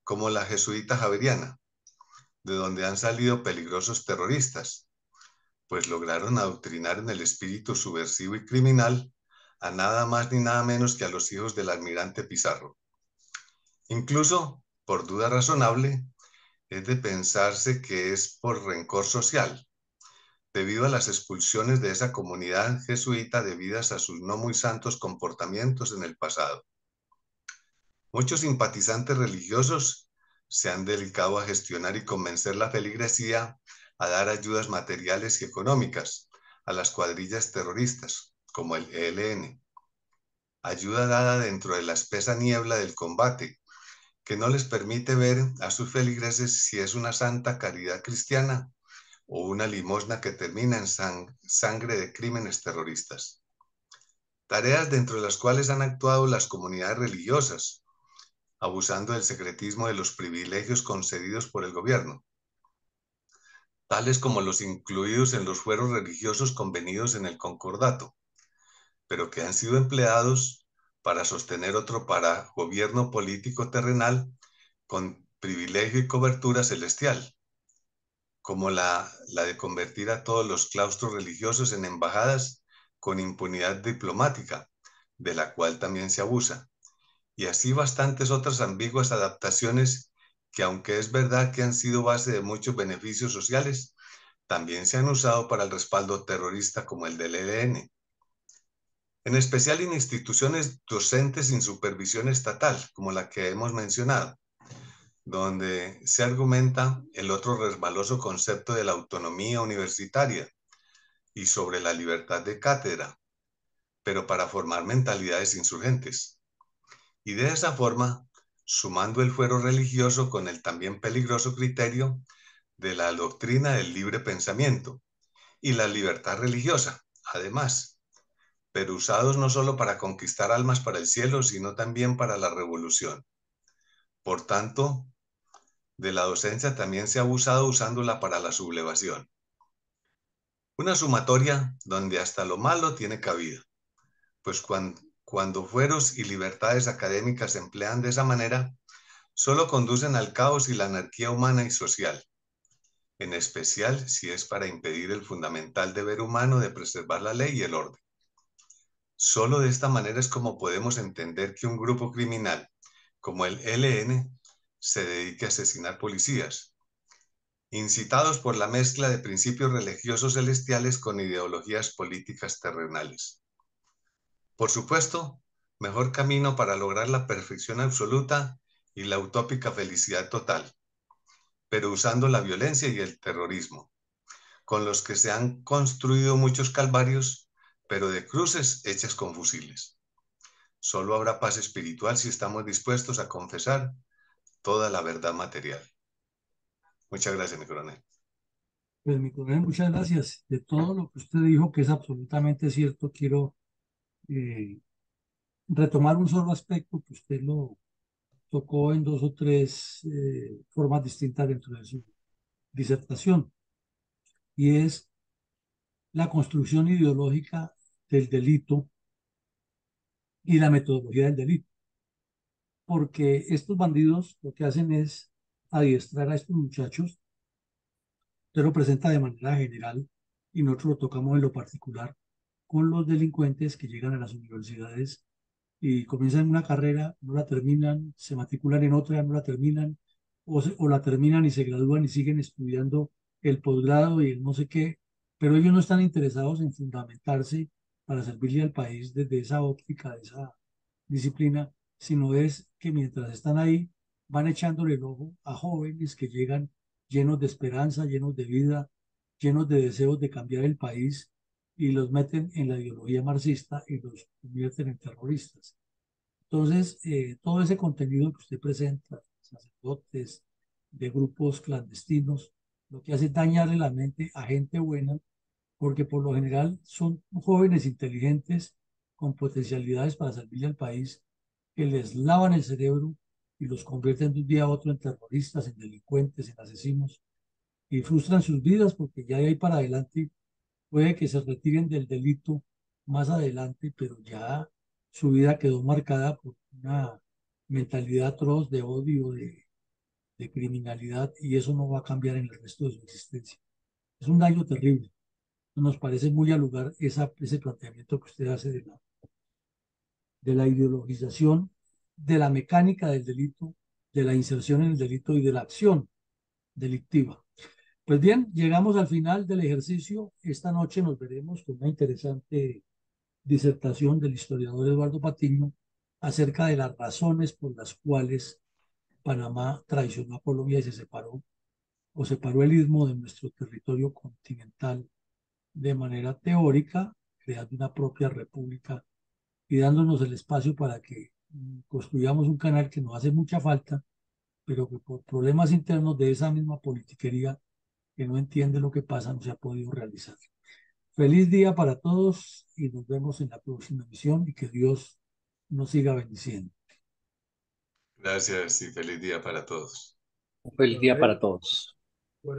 como la jesuita javeriana, de donde han salido peligrosos terroristas, pues lograron adoctrinar en el espíritu subversivo y criminal a nada más ni nada menos que a los hijos del almirante Pizarro. Incluso, por duda razonable, es de pensarse que es por rencor social, debido a las expulsiones de esa comunidad jesuita debidas a sus no muy santos comportamientos en el pasado. Muchos simpatizantes religiosos se han dedicado a gestionar y convencer la feligresía a dar ayudas materiales y económicas a las cuadrillas terroristas, como el ELN. Ayuda dada dentro de la espesa niebla del combate, que no les permite ver a sus feligreses si es una santa caridad cristiana o una limosna que termina en sangre de crímenes terroristas. Tareas dentro de las cuales han actuado las comunidades religiosas, abusando del secretismo de los privilegios concedidos por el gobierno, tales como los incluidos en los fueros religiosos convenidos en el concordato, pero que han sido empleados para sostener otro gobierno político terrenal con privilegio y cobertura celestial, como la de convertir a todos los claustros religiosos en embajadas con impunidad diplomática, de la cual también se abusa, y así bastantes otras ambiguas adaptaciones que, aunque es verdad que han sido base de muchos beneficios sociales, también se han usado para el respaldo terrorista como el del ELN, en especial en instituciones docentes sin supervisión estatal, como la que hemos mencionado, donde se argumenta el otro resbaloso concepto de la autonomía universitaria y sobre la libertad de cátedra, pero para formar mentalidades insurgentes. Y de esa forma, sumando el fuero religioso con el también peligroso criterio de la doctrina del libre pensamiento y la libertad religiosa, además, pero usados no solo para conquistar almas para el cielo, sino también para la revolución. Por tanto, de la docencia también se ha abusado usándola para la sublevación. Una sumatoria donde hasta lo malo tiene cabida, pues cuando fueros y libertades académicas se emplean de esa manera, solo conducen al caos y la anarquía humana y social, en especial si es para impedir el fundamental deber humano de preservar la ley y el orden. Solo de esta manera es como podemos entender que un grupo criminal como el ELN se dedique a asesinar policías, incitados por la mezcla de principios religiosos celestiales con ideologías políticas terrenales. Por supuesto, mejor camino para lograr la perfección absoluta y la utópica felicidad total, pero usando la violencia y el terrorismo, con los que se han construido muchos calvarios, pero de cruces hechas con fusiles. Solo habrá paz espiritual si estamos dispuestos a confesar toda la verdad material. Muchas gracias, mi coronel. Pues mi coronel, muchas gracias. De todo lo que usted dijo, que es absolutamente cierto, quiero eh, retomar un solo aspecto que usted lo tocó en dos o tres formas distintas dentro de su disertación, y es la construcción ideológica del delito y la metodología del delito. Porque estos bandidos lo que hacen es adiestrar a estos muchachos. Usted lo presenta de manera general y nosotros lo tocamos en lo particular con los delincuentes que llegan a las universidades y comienzan una carrera, no la terminan, se matriculan en otra, no la terminan, o la terminan y se gradúan y siguen estudiando el posgrado y el no sé qué, pero ellos no están interesados en fundamentarse para servirle al país desde esa óptica, de esa disciplina, sino es que mientras están ahí van echándole el ojo a jóvenes que llegan llenos de esperanza, llenos de vida, llenos de deseos de cambiar el país y los meten en la ideología marxista y los convierten en terroristas. Entonces, todo ese contenido que usted presenta, sacerdotes, de grupos clandestinos, lo que hace es dañarle la mente a gente buena, porque por lo general son jóvenes inteligentes con potencialidades para servirle al país, que les lavan el cerebro y los convierten de un día a otro en terroristas, en delincuentes, en asesinos, y frustran sus vidas porque ya de ahí para adelante puede que se retiren del delito más adelante, pero ya su vida quedó marcada por una mentalidad atroz de odio, de criminalidad, y eso no va a cambiar en el resto de su existencia. Es un daño terrible. Nos parece muy al lugar ese planteamiento que usted hace de la ideologización, de la mecánica del delito, de la inserción en el delito y de la acción delictiva. Pues bien, llegamos al final del ejercicio. Esta noche nos veremos con una interesante disertación del historiador Eduardo Patiño acerca de las razones por las cuales Panamá traicionó a Colombia y se separó o separó el istmo de nuestro territorio continental de manera teórica, creando una propia república y dándonos el espacio para que construyamos un canal que nos hace mucha falta, pero que por problemas internos de esa misma politiquería que no entiende lo que pasa no se ha podido realizar. Feliz día para todos y nos vemos en la próxima emisión y que Dios nos siga bendiciendo. Gracias y feliz día para todos. Un feliz día para todos.